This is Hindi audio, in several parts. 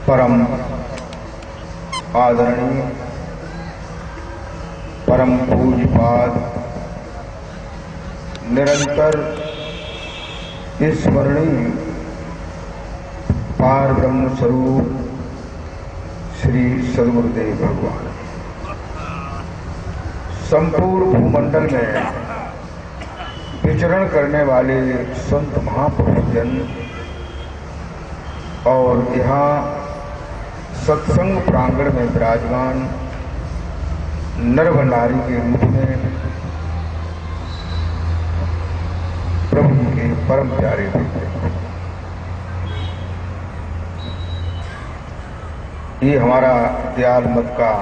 परम आदरणीय परम पूज्यपाद निरंतर स्मरणीय पार ब्रह्म स्वरूप श्री सद्गुरुदेव भगवान संपूर्ण भूमंडल में विचरण करने वाले संत महापुरुष जन और यहाँ सत्संग प्रांगण में विराजमान नर व नारी के रूप में प्रभु के परम प्यारे भक्त, ये हमारा दयाल मत का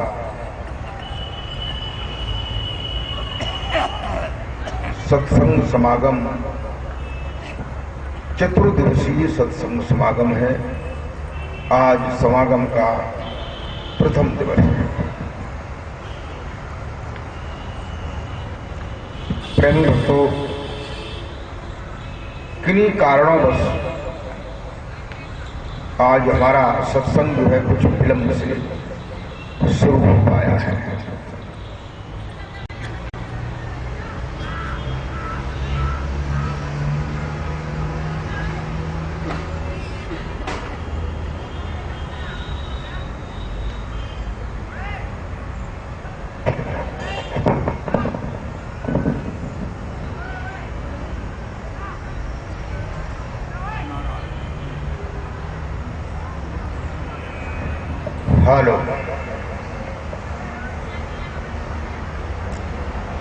सत्संग समागम चतुर्दिवसीय सत्संग समागम है। आज समागम का प्रथम दिवस है। प्रेमी भक्तों, किन्हीं कारणोंवश आज हमारा सत्संग जो है कुछ विलंब से शुरू हो पाया है। हेलो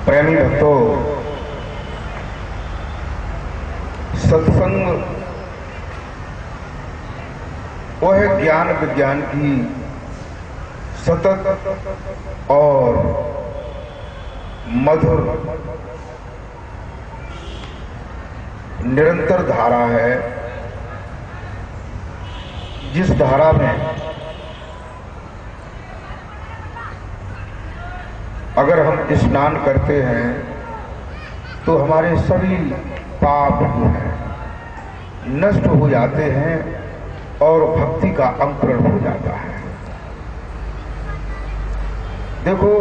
प्रेमी भक्तों, सत्संग वो है ज्ञान विज्ञान की सतत और मधुर निरंतर धारा है, जिस धारा में अगर हम स्नान करते हैं तो हमारे सभी पाप जो हैं नष्ट हो जाते हैं और भक्ति का अंकुरण हो जाता है। देखो,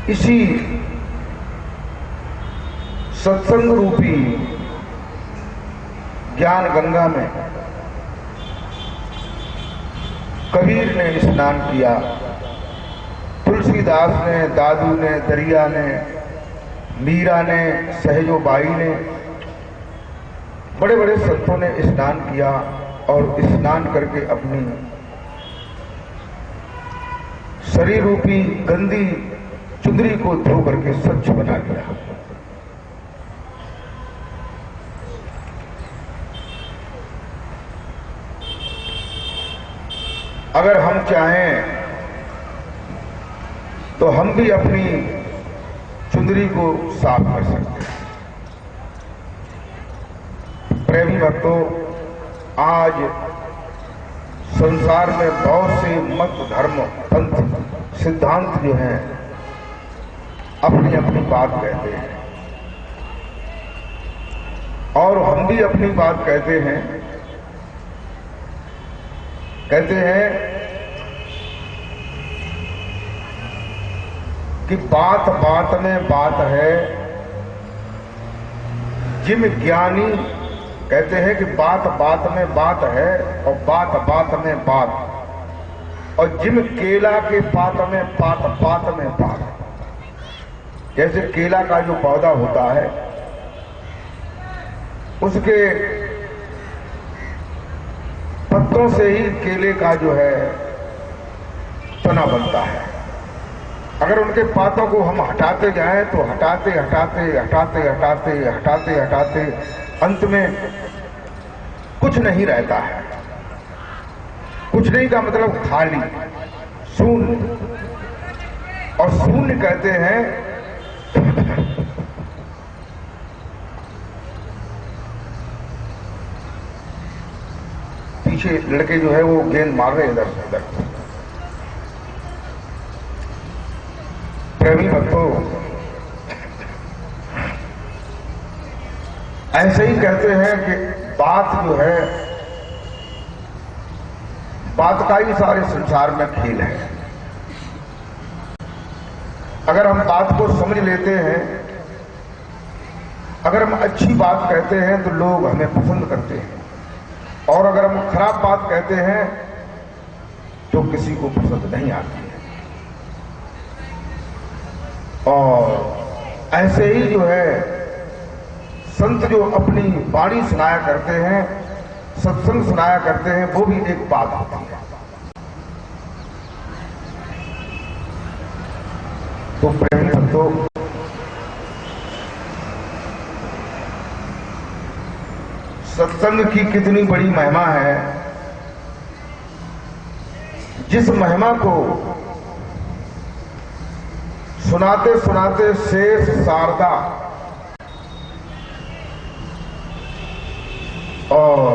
इसी सत्संग रूपी ज्ञान गंगा में कबीर ने स्नान किया, तुलसीदास ने, दादू ने, दरिया ने, मीरा ने, सहजोबाई ने, बड़े बड़े संतों ने स्नान किया और स्नान करके अपनी शरीर रूपी गंदी चुंदरी को धो करके स्वच्छ बना लिया। अगर हम चाहें तो हम भी अपनी चुंदरी को साफ कर सकते हैं। प्रेमी भक्तों, आज संसार में बहुत से मत, धर्म, पंथ, सिद्धांत जो हैं अपनी अपनी बात कहते हैं और हम भी अपनी बात कहते हैं। कहते हैं कि बात बात में बात है, जिम ज्ञानी कहते हैं कि बात बात में बात है और बात बात में बात, और जिम केला के पात में पात पात में पात। जैसे केला का जो पौधा होता है उसके पत्तों से ही केले का जो है तना बनता है। अगर उनके पातों को हम हटाते जाएं तो हटाते हटाते हटाते हटाते हटाते हटाते अंत में कुछ नहीं रहता है। कुछ नहीं का मतलब खाली, शून्य। और शून्य कहते हैं पीछे लड़के जो है वो गेंद मार रहे इधर से उधर। प्रेमी भक्तों, ऐसे ही कहते हैं कि बात जो है, बात का ही सारे संसार में खेल है। अगर हम बात को समझ लेते हैं, अगर हम अच्छी बात कहते हैं तो लोग हमें पसंद करते हैं, और अगर हम खराब बात कहते हैं तो किसी को पसंद नहीं आती है। और ऐसे ही जो है संत जो अपनी वाणी सुनाया करते हैं, सत्संग सुनाया करते हैं, वो भी एक बात होती है। तो प्रेमी संतों, सत्संग की कितनी बड़ी महिमा है। जिस महिमा को सुनाते सुनाते शेष शारदा और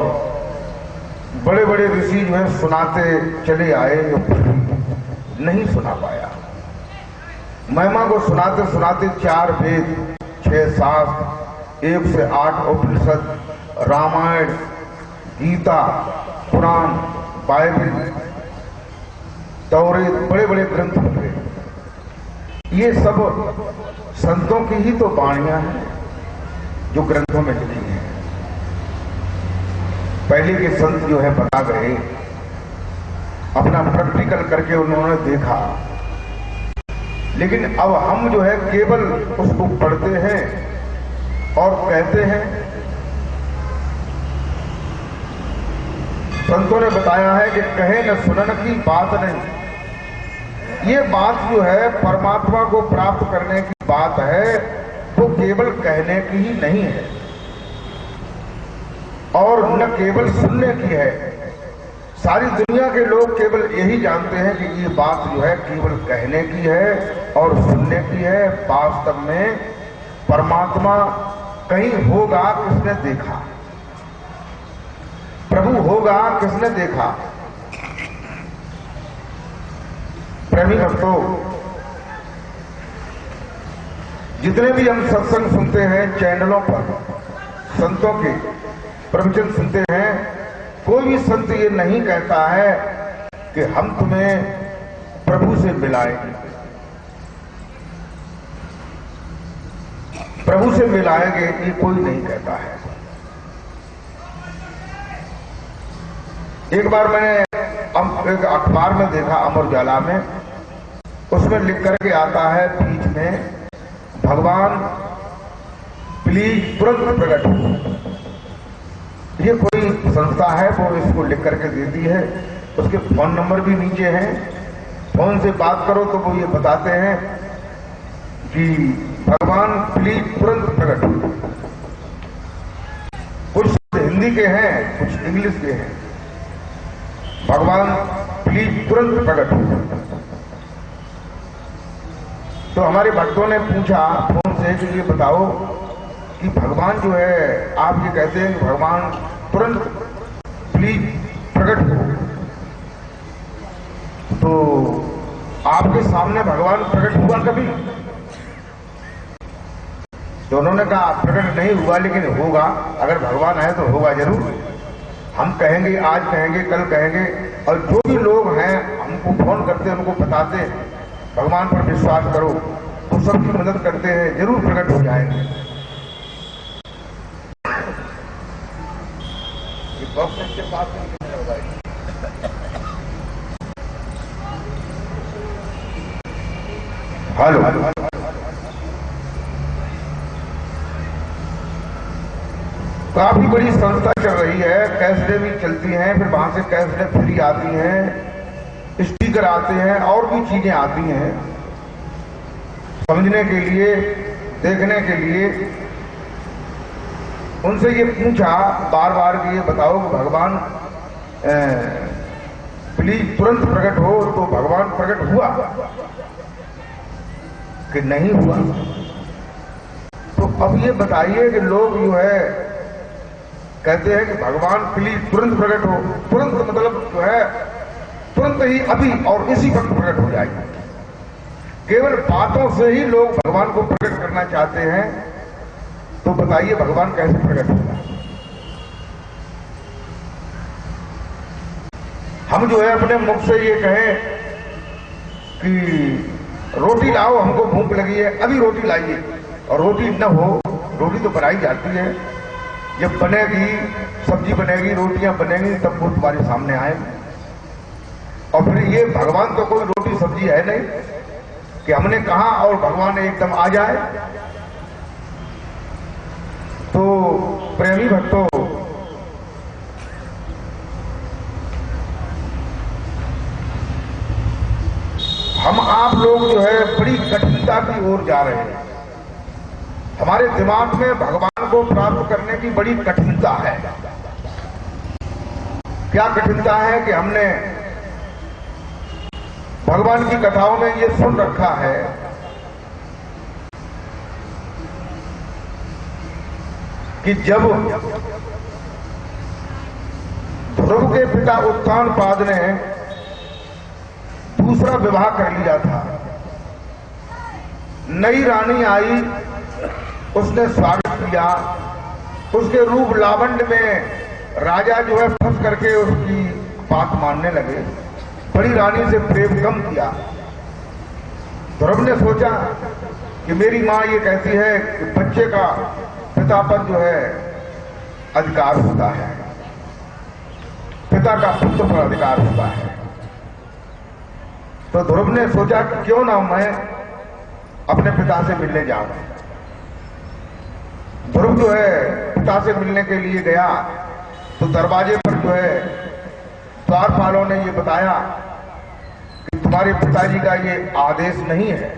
बड़े बड़े ऋषि जो है सुनाते चले आए, नहीं सुना पाया। महिमा को सुनाते सुनाते 4 वेद, 6 शास्त्र, 1 से 8 उपनिषद, रामायण, गीता, पुराण, बाइबल, तौरेत, बड़े बड़े ग्रंथ बन गए। ये सब संतों की ही तो वाणियां हैं जो ग्रंथों में लिखी हैं। पहले के संत जो है बता गए, अपना प्रैक्टिकल करके उन्होंने देखा, लेकिन अब हम जो है केवल उसको पढ़ते हैं और कहते हैं। संतों ने बताया है कि कहे न सुनन की बात नहीं। ये बात जो है परमात्मा को प्राप्त करने की बात है, वो केवल कहने की ही नहीं है और न केवल सुनने की है। सारी दुनिया के लोग केवल यही जानते हैं कि ये बात जो है केवल कहने की है और सुनने की है। वास्तव में परमात्मा कहीं होगा किसने देखा, प्रभु होगा किसने देखा। प्रेमी भक्तों, जितने भी हम सत्संग सुनते हैं चैनलों पर, संतों के प्रवचन सुनते हैं, कोई भी संत ये नहीं कहता है कि हम तुम्हें प्रभु से मिलाएंगे, प्रभु से मिलाएंगे, ये कोई नहीं कहता है। एक बार मैंने एक अखबार में देखा, अमर उजाला में, उसमें लिख करके आता है बीच में, भगवान प्लीज तुरंत प्रकट हो। ये कोई संस्था है वो इसको लिख करके देती है। उसके फोन नंबर भी नीचे हैं, फोन से बात करो तो वो ये बताते हैं कि भगवान प्लीज तुरंत प्रकट हो। कुछ हिंदी के हैं, कुछ इंग्लिश के हैं। भगवान प्लीज तुरंत प्रकट हो। तो हमारे भक्तों ने पूछा फोन से कि ये बताओ कि भगवान जो है, आप ये कहते हैं कि भगवान तुरंत प्लीज प्रकट हो, तो आपके सामने भगवान प्रकट हुआ कभी? तो उन्होंने कहा प्रकट नहीं हुआ, लेकिन होगा। अगर भगवान है तो होगा जरूर। हम कहेंगे, आज कहेंगे, कल कहेंगे, और जो भी लोग हैं हमको फोन करते हैं, उनको बताते हैं भगवान पर विश्वास करो, तो सबकी मदद करते हैं, जरूर प्रकट हो जाएंगे। ये बॉक्स के पास हेलो, काफी बड़ी संस्था चल रही है, कैसेटें भी चलती हैं, फिर वहां से कैसेटें फ्री आती हैं, स्टिकर आते हैं, और भी चीजें आती हैं समझने के लिए, देखने के लिए। उनसे ये पूछा बार बार कि ये बताओ कि भगवान प्लीज तुरंत प्रकट हो, तो भगवान प्रकट हुआ कि नहीं हुआ? तो अब ये बताइए कि लोग जो है कहते हैं कि भगवान प्लीज तुरंत प्रकट हो। तुरंत मतलब जो है तुरंत ही, अभी और इसी वक्त प्रकट हो जाएगी। केवल बातों से ही लोग भगवान को प्रकट करना चाहते हैं। तो बताइए भगवान कैसे प्रकट होगा। हम जो है अपने मुख से ये कहें कि रोटी लाओ, हमको भूख लगी है, अभी रोटी लाइए, और रोटी न हो, रोटी तो बनाई जाती है, जब बनेगी सब्जी बनेगी, रोटियां बनेगी, तब वो तुम्हारे सामने आएगी। और फिर ये भगवान तो कोई रोटी सब्जी है नहीं कि हमने कहा और भगवान एकदम आ जाए। तो प्रेमी भक्तों, हम आप लोग जो है बड़ी कठिनता की ओर जा रहे हैं। हमारे दिमाग में भगवान को प्राप्त करने की बड़ी कठिनता है। क्या कठिनता है कि हमने भगवान की कथाओं में ये सुन रखा है कि जब ध्रुव के पिता उत्तानपाद ने दूसरा विवाह कर लिया था, नई रानी आई, उसने स्वागत किया, उसके रूप लावण्य में राजा जो है फंस करके उसकी बात मानने लगे, बड़ी रानी से प्रेम कम किया। ध्रुव ने सोचा कि मेरी मां ये कहती है कि बच्चे का पिता पर जो है अधिकार होता है, पिता का पुत्र पर अधिकार होता है। तो ध्रुव ने सोचा कि क्यों ना मैं अपने पिता से मिलने जाऊं। ध्रुव जो है पिता से मिलने के लिए गया तो दरवाजे पर जो है द्वारपालों ने ये बताया कि तुम्हारे पिताजी का ये आदेश नहीं है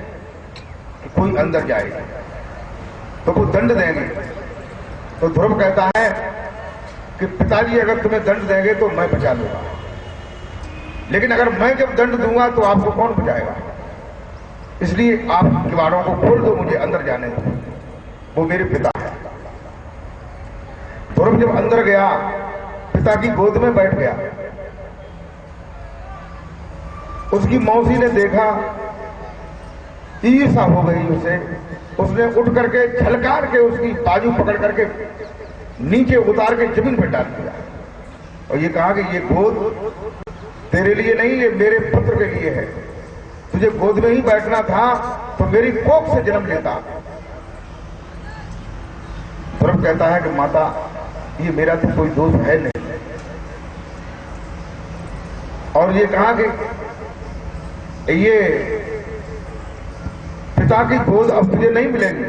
कि कोई अंदर जाए, तो वो दंड देंगे। तो ध्रुव कहता है कि पिताजी अगर तुम्हें दंड देंगे तो मैं बचा लूंगा, लेकिन अगर मैं जब दंड दूंगा तो आपको कौन बचाएगा, इसलिए आप किवाड़ों को खोल दो, मुझे अंदर जाने दो, वो मेरे पिता है। ध्रुव जब अंदर गया, पिता की गोद में बैठ गया, उसकी मौसी ने देखा, ईर्ष्या हो गई उसे, उसने उठ करके झलकार के उसकी बाजू पकड़ करके नीचे उतार के जमीन पर डाल दिया और ये कहा कि ये गोद तेरे लिए नहीं, ये मेरे पुत्र के लिए है, तुझे गोद में ही बैठना था तो मेरी कोख से जन्म लेता। ध्रुव कहता है कि माता, ये मेरा तो कोई दोष है नहीं, और ये कहा कि ये पिता की गोद अब तुझे नहीं मिलेगी,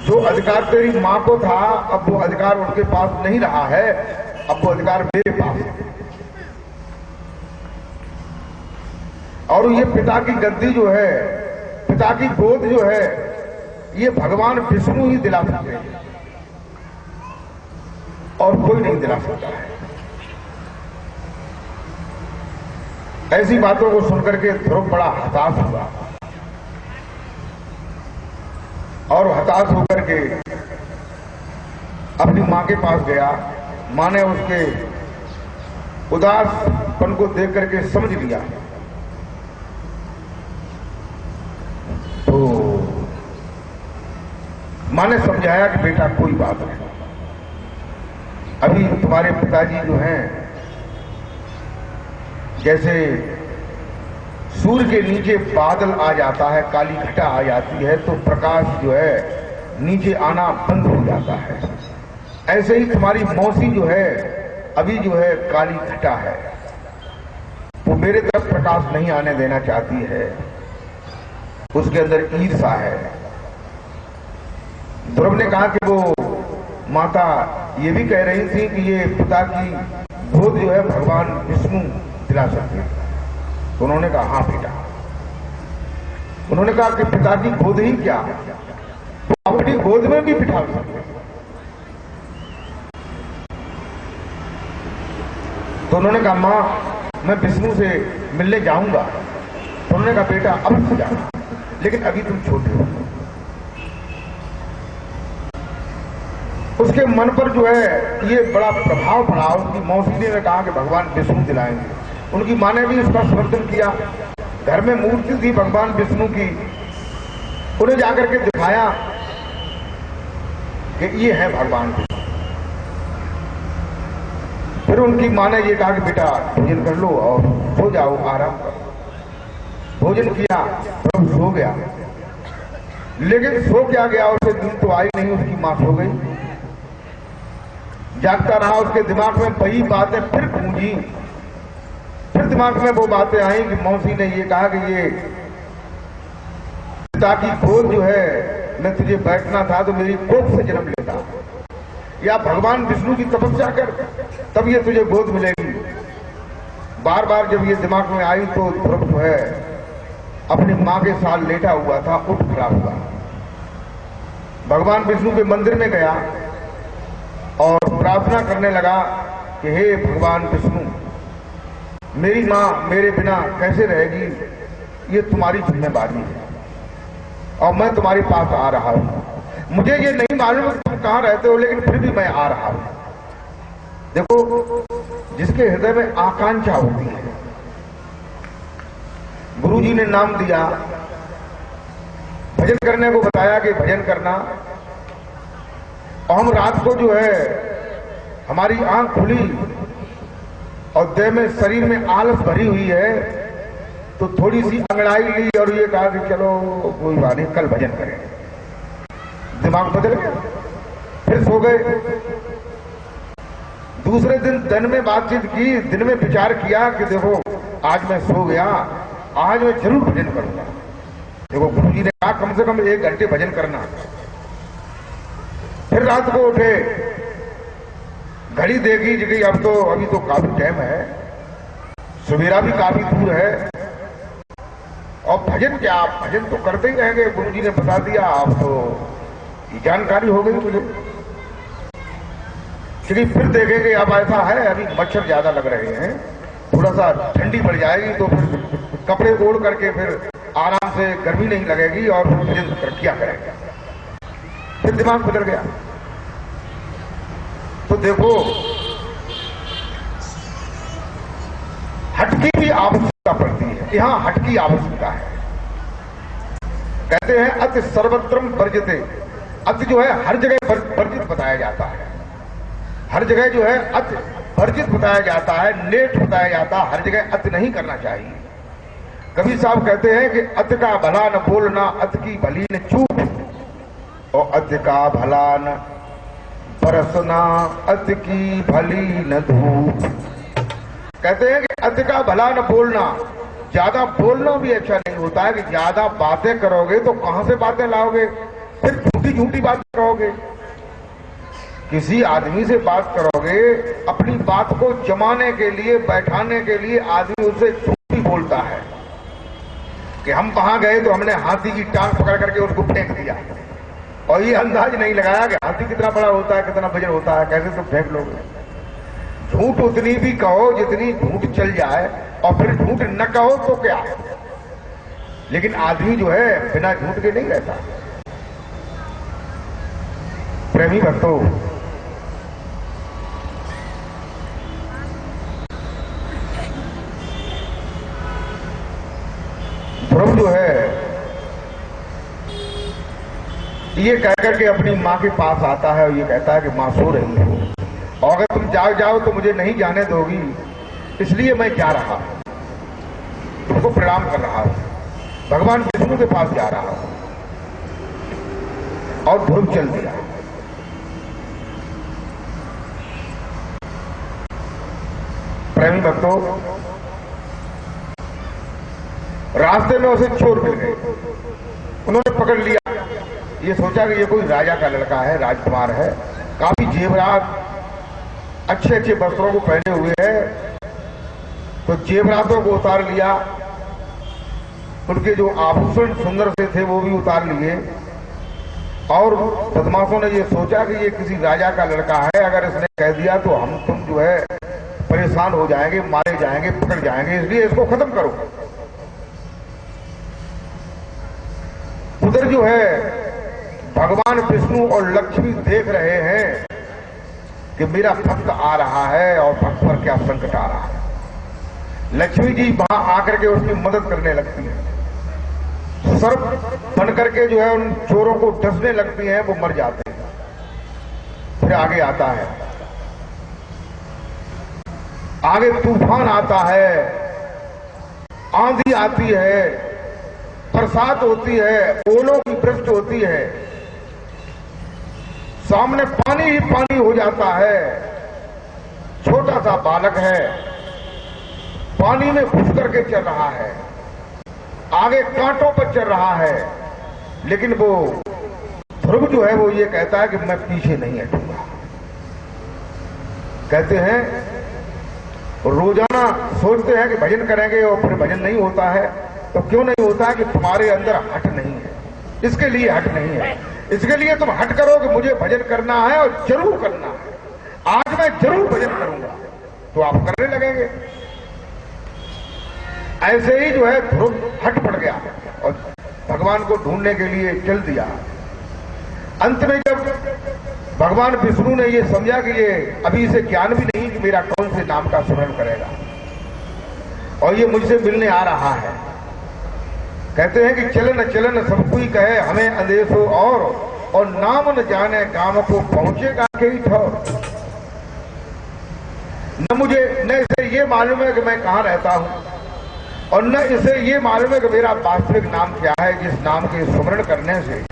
जो अधिकार तेरी मां को था अब वो अधिकार उनके पास नहीं रहा है, अब वो अधिकार मेरे पास है। और ये पिता की गद्दी जो है, पिता की गोद जो है, ये भगवान विष्णु ही दिला सकते हैं और कोई नहीं दिला सकता है। ऐसी बातों को सुनकर के ध्रुव बड़ा हताश हुआ और हताश होकर के अपनी मां के पास गया। मां ने उसके उदासपन को देख करके समझ लिया, तो मां ने समझाया कि बेटा कोई बात नहीं, अभी तुम्हारे पिताजी जो हैं, जैसे सूर्य के नीचे बादल आ जाता है, काली घटा आ जाती है तो प्रकाश जो है नीचे आना बंद हो जाता है, ऐसे ही तुम्हारी मौसी जो है अभी जो है काली घटा है, वो मेरे तरफ प्रकाश नहीं आने देना चाहती है, उसके अंदर ईर्ष्या है। ध्रुव ने कहा कि वो माता ये भी कह रही थी कि ये पिता की गोद जो है भगवान विष्णु दिला सकते हैं। तो उन्होंने कहा हाँ बेटा। उन्होंने कहा कि पिता की गोद ही क्या, वो अपनी गोद में भी बिठा सकते। तो उन्होंने कहा मां मैं विष्णु से मिलने जाऊंगा। तो उन्होंने कहा बेटा अवश्य जाना, लेकिन अभी तुम छोटे हो। उसके मन पर जो है ये बड़ा प्रभाव पड़ा। उसकी मौसी ने कहा कि भगवान विष्णु दिलाएंगे। उनकी मां ने भी उसका समर्थन किया। घर में मूर्ति थी भगवान विष्णु की, उन्हें जाकर के दिखाया कि ये है भगवान। फिर उनकी माँ ने ये कहा कि बेटा भोजन कर लो और सो जाओ, आराम करो। भोजन किया, प्रभु सो गया। लेकिन सो क्या गया, उसे नींद तो आई नहीं, उसकी माँ सो गई। जागता रहा, उसके दिमाग में वही बातें फिर गूंजी। फिर दिमाग में वो बातें आई कि मौसी ने ये कहा कि ये पिता की गोद जो है मैं तुझे बैठना था तो मेरी कोख से जन्म लेता, या भगवान विष्णु की तपस्या कर तब ये तुझे गोद मिलेगी। बार बार जब ये दिमाग में आई तो ध्रुव जो है अपनी मां के साथ लेटा हुआ था, उठ खड़ा हुआ, भगवान विष्णु के मंदिर में गया और प्रार्थना करने लगा कि हे भगवान विष्णु, मेरी मां मेरे बिना कैसे रहेगी, ये तुम्हारी जिम्मेदारी है और मैं तुम्हारे पास आ रहा हूं। मुझे ये नहीं मालूम तुम कहां रहते हो, लेकिन फिर भी मैं आ रहा हूं। देखो, जिसके हृदय में आकांक्षा होती है, गुरुजी ने नाम दिया, भजन करने को बताया कि भजन करना, और हम रात को जो है हमारी आंख खुली और देह में शरीर में आलस भरी हुई है तो थोड़ी सी अंगड़ाई ली और ये कहा कि चलो कोई बात नहीं, कल भजन करेंगे। दिमाग बदल गया, फिर सो गए। दूसरे दिन में बातचीत की, दिन में विचार किया कि देखो आज मैं सो गया, आज मैं जरूर भजन करूंगा। देखो गुरुजी ने कहा कम से कम 1 घंटे भजन करना। फिर रात को उठे, घड़ी देखी कि अभी तो काफी टाइम है, सवेरा भी काफी दूर है और भजन क्या, आप भजन तो करते ही रहेंगे, गुरुजी ने बता दिया, आप तो जानकारी हो गई मुझे। क्योंकि फिर देखेंगे अब ऐसा है, अभी मच्छर ज्यादा लग रहे हैं, थोड़ा सा ठंडी पड़ जाएगी तो फिर कपड़े ओढ़ करके फिर आराम से गर्मी नहीं लगेगी और भजन किया करेंगे। फिर दिमाग बदल गया। तो देखो, हट की भी आवश्यकता पड़ती है, यहां हट की आवश्यकता है। कहते हैं अति सर्वत्रम वर्जिते, अति जो है हर जगह वर्जित बताया जाता है, हर जगह जो है अति वर्जित बताया जाता है, नेट बताया जाता है, हर जगह अति नहीं करना चाहिए। कबीर साहब कहते हैं कि अति का भला न बोलना, अति की भली न चूक, और अति का भला न बरसना, अति की भली न धूप। कहते हैं कि अति का भला न बोलना, ज्यादा बोलना भी अच्छा नहीं होता है कि ज्यादा बातें करोगे तो कहां से बातें लाओगे, फिर झूठी झूठी बातें करोगे। किसी आदमी से बात करोगे, अपनी बात को जमाने के लिए, बैठाने के लिए आदमी उससे झूठी बोलता है कि हम वहां गए तो हमने हाथी की टांग पकड़ करके उसको फेंक दिया, और ये अंदाज नहीं लगाया कि हाथी कितना बड़ा होता है, कितना वजन होता है, कैसे तुम फेंक लोगे। झूठ उतनी भी कहो जितनी झूठ चल जाए, और फिर झूठ न कहो तो क्या, लेकिन आदमी जो है बिना झूठ के नहीं रहता। प्रेमी भक्तों, ध्रुव जो है ये कहकर के अपनी मां के पास आता है और ये कहता है कि मां सो रही है, और अगर तुम जाग जाओ तो मुझे नहीं जाने दोगी, इसलिए मैं जा रहा हूं, तुमको प्रणाम कर रहा हूं, भगवान विष्णु के पास जा रहा हूं। और ध्रुव चल दिया। प्रेमी भक्तों, रास्ते में उसे चोर मिल गए, उन्होंने पकड़ लिया। ये सोचा कि ये कोई राजा का लड़का है, राजकुमार है, काफी जेवरात, अच्छे अच्छे वस्त्रों को पहने हुए है, तो जेवरातों को उतार लिया, उनके जो आभूषण सुंदर से थे वो भी उतार लिए, और बदमाशों ने ये सोचा कि ये किसी राजा का लड़का है, अगर इसने कह दिया तो हम तुम जो है परेशान हो जाएंगे, मारे जाएंगे, पकड़ जाएंगे, इसलिए इसको खत्म करो। उधर जो है भगवान विष्णु और लक्ष्मी देख रहे हैं कि मेरा भक्त आ रहा है और भक्त पर क्या संकट आ रहा है। लक्ष्मी जी वहां आकर के उसकी मदद करने लगती है। सर्प बन करके जो है उन चोरों को डसने लगती हैं, वो मर जाते हैं। फिर आगे आता है, आगे तूफान आता है, आंधी आती है, बरसात होती है, ओलों की वृष्टि होती है, सामने पानी ही पानी हो जाता है। छोटा सा बालक है, पानी में घुस करके चल रहा है, आगे कांटों पर चल रहा है, लेकिन वो ध्रुव जो है वो ये कहता है कि मैं पीछे नहीं हटूंगा। कहते हैं रोजाना सोचते हैं कि भजन करेंगे और फिर भजन नहीं होता है, तो क्यों नहीं होता है कि तुम्हारे अंदर हट नहीं है, इसके लिए हट नहीं है। इसके लिए तुम हट करो कि मुझे भजन करना है और जरूर करना है, आज मैं जरूर भजन करूंगा, तो आप करने लगेंगे। ऐसे ही जो है ध्रुव हट पड़ गया और भगवान को ढूंढने के लिए चल दिया। अंत में जब भगवान विष्णु ने ये समझा कि ये अभी इसे ज्ञान भी नहीं कि मेरा कौन से नाम का स्मरण करेगा और ये मुझसे मिलने आ रहा है, कहते हैं कि चलन चलन सब कोई कहे हमें अंदेश हो और नाम न जाने गांव को पहुंचेगा कई ठौर। न मुझे न इसे ये मालूम है कि मैं कहां रहता हूं और न इसे ये मालूम है कि मेरा वास्तविक नाम क्या है, जिस नाम के स्मरण करने से